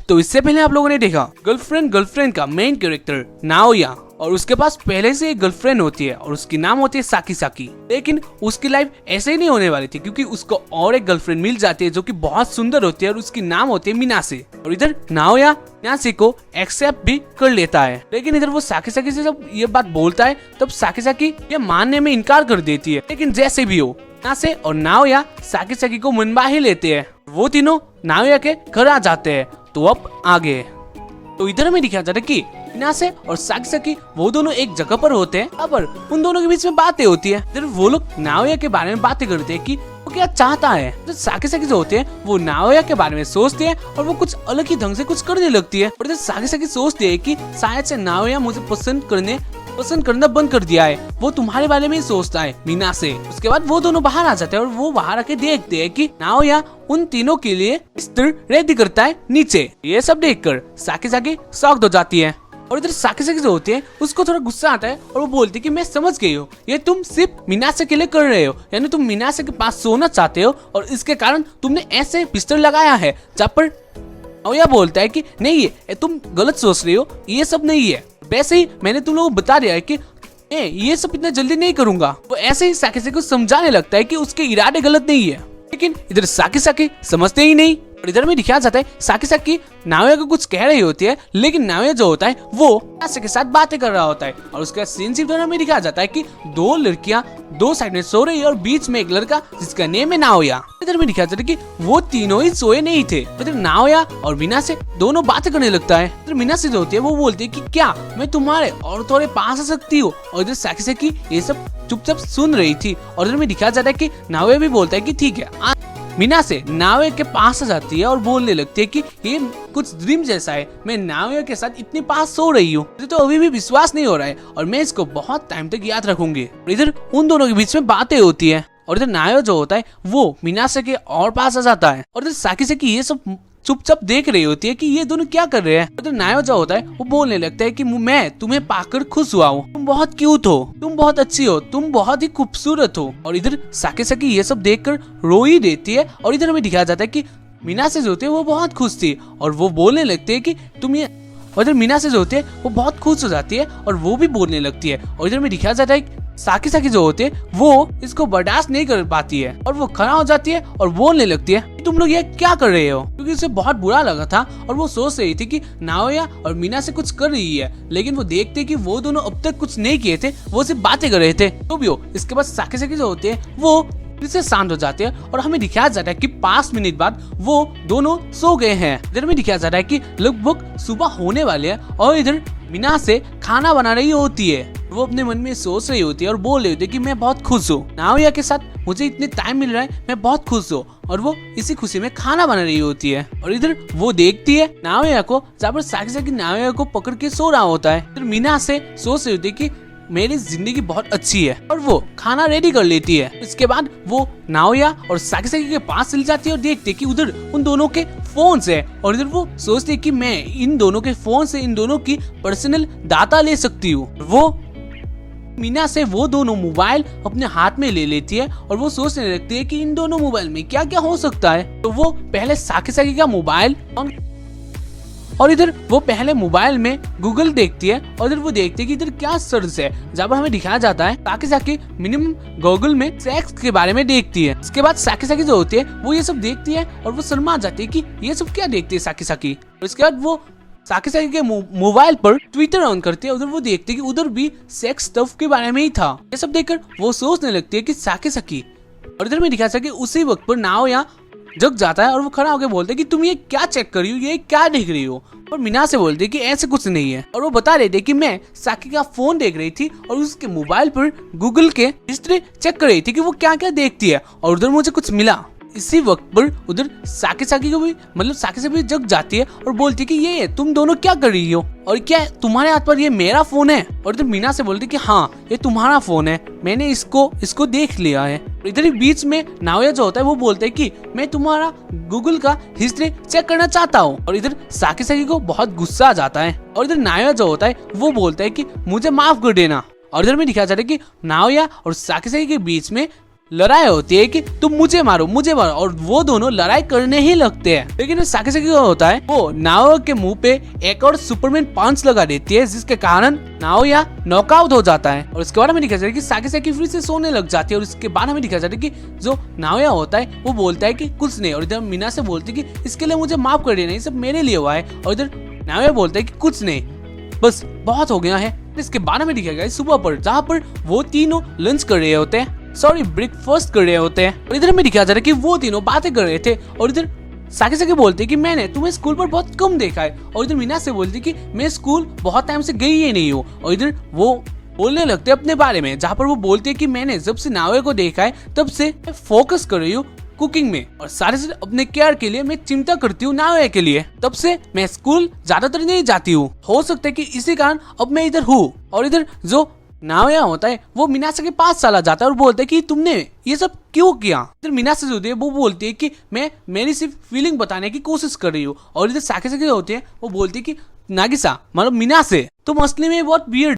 तो इससे पहले आप लोगों ने देखा गर्लफ्रेंड का मेन कैरेक्टर नाओया, और उसके पास पहले से एक गर्लफ्रेंड होती है और उसकी नाम होती है साकी साकी। लेकिन उसकी लाइफ ऐसे ही नहीं होने वाली थी, क्योंकि उसको और एक गर्लफ्रेंड मिल जाती है जो कि बहुत सुंदर होती है और उसकी नाम होती है मिनासे। और इधर नाओया मिनासे को एक्सेप्ट भी कर लेता है। लेकिन इधर वो साकी साकी से जब ये बात बोलता है तब साकी साकी ये मानने में इनकार कर देती है। लेकिन जैसे भी हो, मिनासे और नाओया साकी साकी को मनवा ही लेते हैं। वो तीनों नाओया के घर आ जाते हैं। तो अब आगे तो इधर हमें दिखाया जाता है कि मिनासे और साकी साकी वो दोनों एक जगह पर होते हैं। अब उन दोनों के बीच में बातें होती है। इधर वो लोग नाओया के बारे में बातें करते हैं कि वो क्या चाहता है। तो साकी साकी जो होते हैं वो नाओया के बारे में सोचते हैं और वो कुछ अलग ही ढंग से कुछ करने लगती है। और इधर साकी साकी सोचती है कि शायद से नाओया मुझे पसंद करना बंद कर दिया है, वो तुम्हारे बारे में ही सोचता है मिनासे। उसके बाद वो दोनों बाहर आ जाते हैं और वो बाहर आके देखते हैं कि नाओया उन तीनों के लिए बिस्तर रेडी करता है नीचे। ये सब देखकर साकी साकी शॉक्ड हो जाती है। और इधर साकी साकी जो होती है उसको थोड़ा गुस्सा आता है और वो बोलती है कि मैं समझ गई हूँ, ये तुम सिर्फ मिनासे के लिए कर रहे हो, यानी तुम मिनासे के पास सोना चाहते हो और इसके कारण तुमने ऐसे बिस्तर लगाया है। जहाँ पर नाओया बोलता है कि नहीं, ये तुम गलत सोच रही हो, ये सब नहीं है। वैसे ही मैंने तुम लोगों को बता दिया है कि ये सब इतना जल्दी नहीं करूंगा। वो ऐसे ही साकी साकी को समझाने लगता है कि उसके इरादे गलत नहीं है। लेकिन इधर साकी साकी समझते ही नहीं। और इधर में दिखाया जाता है साकी साकी नाओया को कुछ कह रही होती है, लेकिन नाओया जो होता है वो मिनासे के साथ बातें कर रहा होता है। और उसके सीन में दिखाया जाता है कि दो लड़कियां दो साइड में सो रही है और बीच में एक लड़का जिसका नेम है नाओया। इधर में दिखाया जाता है कि वो तीनों ही सोए नहीं थे। इधर नाओया और मिनासे दोनों बातें करने लगता है। इधर मिनासे जो होती है वो बोलती है कि क्या मैं तुम्हारे और थोड़े पास आ सकती हूँ। और इधर साकी साकी ये सब चुपचाप सुन रही थी। और इधर में दिखाया जाता है कि नाओया भी बोलता है कि ठीक है। मिनासे नाओया के पास आ जाती है और बोलने लगती है कि ये कुछ ड्रीम जैसा है, मैं नाओया के साथ इतने पास सो रही हूँ, मुझे तो अभी भी विश्वास नहीं हो रहा है और मैं इसको बहुत टाइम तक याद रखूंगी। इधर उन दोनों के बीच में बातें होती है और इधर नाओया जो होता है वो मिनासे के और पास आ जाता है। और इधर साकी साकी ये सब चुपचाप देख रही होती है कि ये दोनों क्या कर रहे हैं। तो नाओया जो होता है वो बोलने लगता है कि मैं तुम्हें पाकर खुश हुआ हूँ, तुम बहुत क्यूट हो, तुम बहुत अच्छी हो, तुम बहुत ही खूबसूरत हो। और इधर साकी साकी ये सब देखकर रो ही देती है। और इधर हमें दिखाया जाता है कि मिनासे जो होती है वो बहुत खुश थी और वो बोलने लगते है कि तुम ये। और इधर मिनासे जो होती है वो बहुत खुश हो जाती है और वो भी बोलने लगती है। और इधर में दिखाया जाता है साकी साकी जो होती है वो इसको बर्दाश्त नहीं कर पाती है और वो खड़ा हो जाती है और बोलने लगती है कि तुम लोग ये क्या कर रहे हो, क्योंकि उसे बहुत बुरा लगा था और वो सोच रही थी कि नाओया और मिनासे कुछ कर रही है। लेकिन वो देखते कि वो दोनों अब तक कुछ नहीं किए थे, वो सिर्फ बातें कर रहे थे। तो भी हो, इसके बाद साकी साकी जो होते हैं वो फिर से शांत हो जाते हैं और हमें दिखाया जाता है कि 5 मिनट बाद वो दोनों सो गए हैं। इधर में दिखाया जाता है कि लगभग सुबह होने वाले हैं और इधर मिनासे खाना बना रही होती है। वो अपने मन में सोच रही होती है और बोल रही होती है कि मैं बहुत खुश हूँ, नाओया के साथ मुझे इतने टाइम मिल रहा है, मैं बहुत खुश हूँ। और वो इसी खुशी में खाना बना रही होती है। और इधर वो देखती है नाओया को, जहाँ पर साकी साकी नाओया को पकड़ के सो रहा होता है। इधर मिनासे सोच रही होती है कि मेरी जिंदगी बहुत अच्छी है और वो खाना रेडी कर लेती है। इसके बाद वो नाओया और साकी साकी के पास चली जाती है और देखती है कि उधर उन दोनों के फोन है। और इधर वो सोचती है कि मैं इन दोनों के फोन से इन दोनों की पर्सनल डाटा ले सकती हूँ। वो मिनासे वो दोनों मोबाइल अपने हाथ में ले लेती है और वो सोचने लगती है कि इन दोनों मोबाइल में क्या क्या हो सकता है। तो वो पहले साकी साकी का मोबाइल और इधर वो पहले मोबाइल में गूगल देखती है और इधर वो देखती है कि इधर क्या सर्च है। जहाँ पर हमें दिखाया जाता है साकी साकी मिनिमम गूगल में सेक्स के बारे में देखती है। इसके बाद साकी साकी जो होती है वो ये सब देखती है और वो शर्मा जाती है कि ये सब क्या देखती है साकी साकी। और इसके बाद वो साकी साकी के मोबाइल पर ट्विटर ऑन करती है। उधर वो देखती है कि उधर भी सेक्स स्टफ के बारे में ही था। ये सब देखकर वो सोचने लगती है कि साकी साकी। और इधर में दिखा सके उसी वक्त पर नाओया जग जाता है और वो खड़ा होकर बोलते है कि तुम ये क्या चेक कर रही हो, ये क्या देख रही हो। और मिनासे बोलती है कि ऐसे कुछ नहीं है। और वो बता रहे थे कि मैं साकी का फोन देख रही थी और उसके मोबाइल पर गूगल के हिस्ट्री चेक कर रही थी कि वो क्या क्या देखती है और उधर मुझे कुछ मिला। इसी वक्त पर उधर साकी साकी को भी साकी से भी जग जाती है और बोलती है कि ये तुम दोनों क्या कर रही हो और क्या तुम्हारे हाथ पर ये मेरा फोन है। और इधर मीना से बोलती है कि हाँ ये तुम्हारा फोन है, मैंने इसको देख लिया है। इधर ही बीच में नाओया जो होता है वो बोलता है कि मैं तुम्हारा गूगल का हिस्ट्री चेक करना चाहता हूँ। और इधर साकी साकी को बहुत गुस्सा आ जाता है और इधर नाओया जो होता है वो बोलता है कि मुझे माफ कर देना। और इधर में दिखाया जाता है कि नाओया और साकी साकी के बीच में लड़ाई होती है कि तुम मुझे मारो और वो दोनों लड़ाई करने ही लगते हैं। लेकिन साकीसाकी क्या होता है, वो नाओया के मुंह पे एक और सुपरमैन पंच लगा देती है, जिसके कारण नाओया नॉकआउट हो जाता है। और इसके बाद हमें दिखाया जाता है कि साकीसाकी फिर से सोने लग जाती है। और इसके बाद हमें दिखाया जाता है कि जो नाओया होता है वो बोलता है कि कुछ नहीं, और इधर मीना से बोलती है कि इसके लिए मुझे माफ कर देना, ये सब मेरे लिए हुआ है। और इधर नाओया बोलता है कि कुछ नहीं, बस बहुत हो गया है। इसके बाद हमें दिखाया गया सुबह पर, जहाँ पर वो तीनों लंच कर रहे होते हैं, सॉरी ब्रेकफास्ट कर रहे होते हैं। और इधर हमें दिखाया जा रहा है कि वो तीनों बातें कर रहे थे। और इधर साकीसाकी बोलती है कि मैंने तुम्हें स्कूल पर बहुत कम देखा है। और इधर मीना से बोलती है कि मैं स्कूल बहुत टाइम से गई ही नहीं हूँ। और इधर वो बोलने लगते हैं अपने बारे में, जहाँ पर वो बोलती है कि मैंने जब से नाओया को देखा है तब से फोकस कर रही हूँ कुकिंग में, और सारे से अपने केयर के लिए मैं चिंता करती हूँ नाओया के लिए। तब से मैं स्कूल ज्यादातर नहीं जाती हूँ, हो सकता है कि इसी कारण अब मैं इधर हूँ। और इधर जो नाओया होता है वो मीनासे के पास चला जाता है और बोलता है कि तुमने ये सब क्यों किया। इधर मीनासे जो होती है वो बोलती है कि मैं मेरी सिर्फ फीलिंग बताने की कोशिश कर रही हूँ। और इधर साकीसाकी होती है वो बोलती है कि नागिसा मतलब मीनासे तुम असली में बहुत वियर्ड।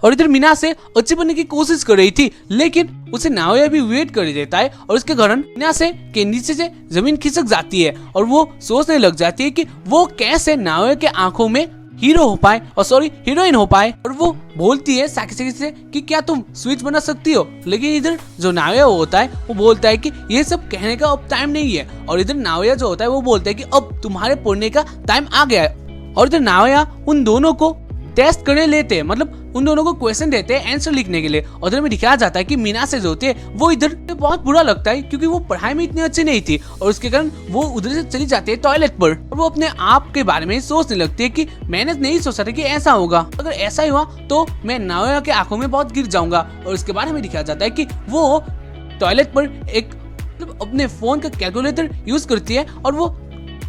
और इधर मीनासे अच्छी बनने की कोशिश कर रही थी, लेकिन उसे नाओया भी वेट कर देता है। और उसके कारण मीनासे के नीचे से जमीन खिसक जाती है और वो सोचने लग जाती है कि वो कैसे नाओया के आंखों में हीरो हो पाए, और सॉरी हीरोइन हो पाए। और वो बोलती है साकीसाकी से कि क्या तुम स्विच बना सकती हो। लेकिन इधर जो नाओया होता है वो बोलता है कि ये सब कहने का अब टाइम नहीं है। और इधर नाओया जो होता है वो बोलता है कि अब तुम्हारे पढ़ने का टाइम आ गया है। और इधर नाओया उन दोनों को टेस्ट करने लेते हैं, मतलब उन दोनों को क्वेश्चन देते हैं आंसर लिखने के लिए। और इधर में दिखाया जाता है कि मीनासे जो होती है वो इधर बहुत बुरा लगता है, क्योंकि वो पढ़ाई में इतनी अच्छी नहीं थी। और उसके कारण वो उधर से चली जाती है टॉयलेट पर, और वो अपने आप के बारे में सोचने लगती है कि मैंने नहीं सोचा था कि ऐसा होगा, अगर ऐसा ही हुआ तो मैं नाओया के आंखों में बहुत गिर जाऊंगा। और उसके बाद हमें दिखाया जाता है कि वो टॉयलेट पर एक अपने फोन का कैलकुलेटर यूज करती है और वो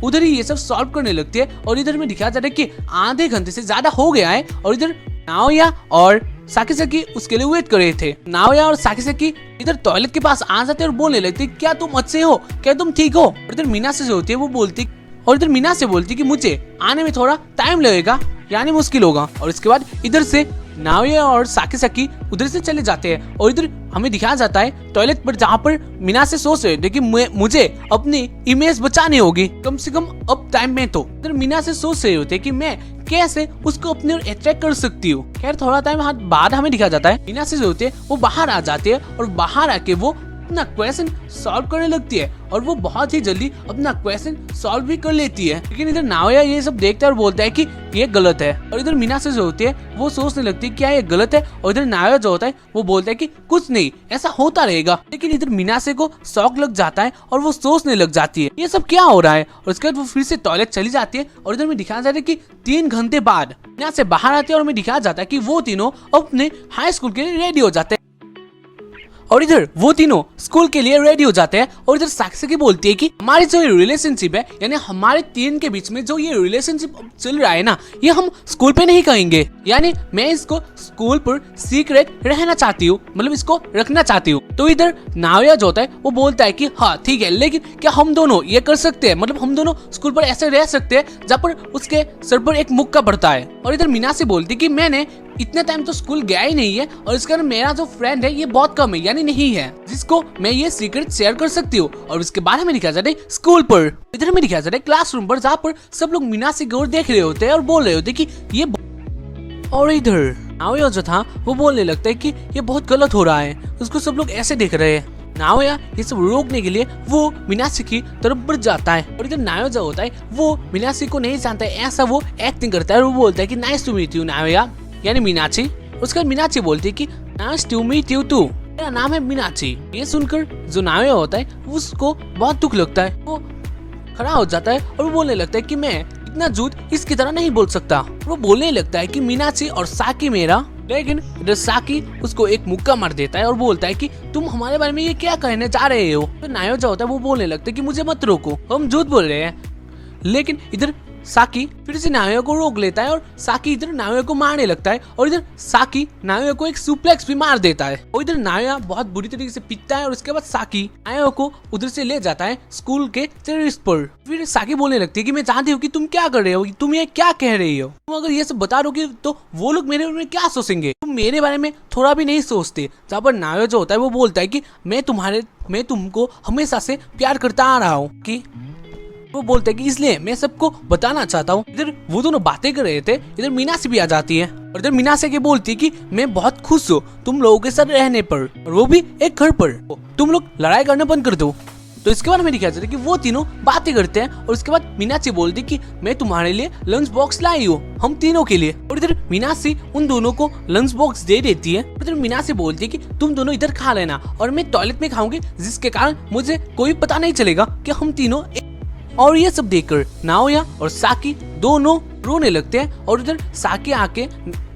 उधर ही ये सब सॉल्व करने लगती है। और इधर में दिखाया जाता है कि आधे घंटे से ज्यादा हो गया है, और इधर नाओया और साकीसाकी उसके लिए वेट कर रहे थे। नाओया और साकीसाकी इधर टॉयलेट के पास आ जाते हैं और बोलने लगते हैं क्या तुम अच्छे हो, क्या तुम ठीक हो। और इधर मीनासे जो होती है वो बोलती, और इधर मीनासे बोलती कि मुझे आने में थोड़ा टाइम लगेगा, यानी मुश्किल होगा। और इसके बाद इधर से नाओया और साकीसाकी उधर से चले जाते हैं। और इधर हमें दिखाया जाता है टॉयलेट पर, जहाँ पर मीनासे सोच रहे थे कि मुझे अपनी इमेज बचानी होगी, कम से कम अब टाइम में। तो इधर मीनासे सोच रहे होते कि मैं कैसे उसको अपने ओर अट्रैक्ट कर सकती हूँ। खैर थोड़ा टाइम बाद हमें दिखाया जाता है मीनासे जो होते हैं वो बाहर आ जाते हैं, और बाहर आके वो अपना क्वेश्चन सॉल्व करने लगती है। और वो बहुत ही जल्दी अपना क्वेश्चन सॉल्व भी कर लेती है। लेकिन इधर नाओया ये सब देखता है और बोलता है कि ये गलत है। और इधर मीनासे जो होती है वो सोचने लगती है क्या ये गलत है। और इधर नाओया जो होता है वो बोलता है कि कुछ नहीं, ऐसा होता रहेगा। लेकिन इधर मीनासे को शौक लग जाता है और वो सोचने लग जाती है ये सब क्या हो रहा है। और उसके बाद वो फिर से टॉयलेट चली जाती है। और इधर में दिखाया जाता है कि 3 घंटे बाद यहाँ से बाहर आते हैं, और हमें दिखाया जाता है कि वो तीनों अपने हाई स्कूल के लिए रेडी हो जाते हैं। और इधर वो तीनों स्कूल के लिए रेडी हो जाते हैं। और इधर साकीसाकी बोलती है कि हमारी जो रिलेशनशिप है, यानी हमारे 3 के बीच में जो ये रिलेशनशिप चल रहा है ना, ये हम स्कूल पे नहीं कहेंगे, यानी मैं इसको स्कूल पर सीक्रेट रहना चाहती हूँ, मतलब इसको रखना चाहती हूँ। तो इधर नाओया जो होता है वो बोलता है कि हाँ ठीक है, लेकिन क्या हम दोनों ये कर सकते हैं, मतलब हम दोनों स्कूल पर ऐसे रह सकते हैं जहाँ पर उसके सर पर एक मुक्का पड़ता है। और इधर मीनासे बोलती है कि मैंने इतने टाइम तो स्कूल गया ही नहीं है, और इसके कारण मेरा जो फ्रेंड है ये बहुत कम है, यानी नहीं है, जिसको मैं ये सीक्रेट शेयर कर सकती हूँ। और उसके बाद हमें दिखाया जाता है स्कूल पर, इधर हमें दिखाया जाता है क्लासरूम पर, जहाँ पर सब लोग मीनासे की ओर देख रहे होते हैं और बोल रहे होते हैं कि ये। और इधर नाओया जो था वो बोलने लगता है कि ये बहुत गलत हो रहा है, उसको सब लोग ऐसे देख रहे हैं। नाओया ये सब रोकने के लिए वो मीनासे की तरफ बढ़ जाता है। और इधर नाओया जो होता है वो मीनासे को नहीं जानता है, ऐसा वो एक्टिंग करता है और वो बोलता है कि nice to meet you Naoya, यानी मीनाची। उसका मीनाची बोलती है कि nice to meet you too, मेरा नाम है मीनाची। ये सुनकर जो नाओया होता है उसको बहुत दुख लगता है, वो खड़ा हो जाता है और वो बोलने लगता है कि मैं इतना झूठ इसकी तरह नहीं बोल सकता। वो बोलने लगता है कि मीनाची और साकी मेरा, लेकिन इधर साकी उसको एक मुक्का मार देता है और बोलता है कि तुम हमारे बारे में ये क्या कहने जा रहे हो। तो नाओया जो होता है वो बोलने लगता है कि मुझे मत रोको, हम झूठ बोल रहे हैं। लेकिन इधर साकी फिर से नाओया को रोक लेता है और साकी इधर नाओया को मारने लगता है और इधर साकी नाओया को एक सुप्लेक्स भी मार देता है और इधर नाओया बहुत बुरी तरीके से पीटता है और उसके बाद साकी नाओया को उधर से ले जाता है स्कूल के टेरेस पर। फिर साकी बोलने लगती है कि मैं जानती हूँ कि तुम क्या कर रहे हो, तुम ये क्या कह रही हो, तुम अगर ये सब बता दोगे तो वो लोग मेरे बारे में क्या सोचेंगे, तुम मेरे बारे में थोड़ा भी नहीं सोचते। जहाँ पर नाओया जो होता है वो बोलता है कि मैं तुमको हमेशा से प्यार करता आ रहा हूँ, कि वो बोलते हैं कि इसलिए मैं सबको बताना चाहता हूँ। इधर वो दोनों बातें कर रहे थे, इधर मीनाक्षी भी आ जाती है और इधर मीनाक्षी के बोलती है कि मैं बहुत खुश हूँ तुम लोगों के साथ रहने पर, और वो भी एक घर पर, तुम लोग लड़ाई करना बंद कर दो। तो इसके बाद में दिखाया जाता है कि वो तीनों बातें करते हैं और उसके बाद मीनाक्षी बोलती कि मैं तुम्हारे लिए लंच बॉक्स लाई हूँ, हम तीनों के लिए। और इधर मीनाक्षी उन दोनों को लंच बॉक्स दे देती है। इधर मीनाक्षी बोलती है कि तुम दोनों इधर खा लेना और मैं टॉयलेट में खाऊंगी, जिसके कारण मुझे कोई पता नहीं चलेगा कि हम तीनों। और ये सब देखकर नाओया और साकी दोनों रोने लगते हैं और इधर साकी आके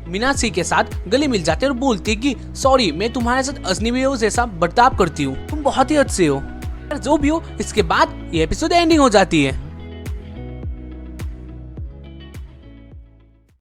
मीनाक्षी के साथ गले मिल जाते हैं और बोलती है कि सॉरी, मैं तुम्हारे साथ अजनबियों जैसा बर्ताव करती हूँ, तुम बहुत ही अच्छे हो। जो भी हो, इसके बाद ये एपिसोड एंडिंग हो जाती है।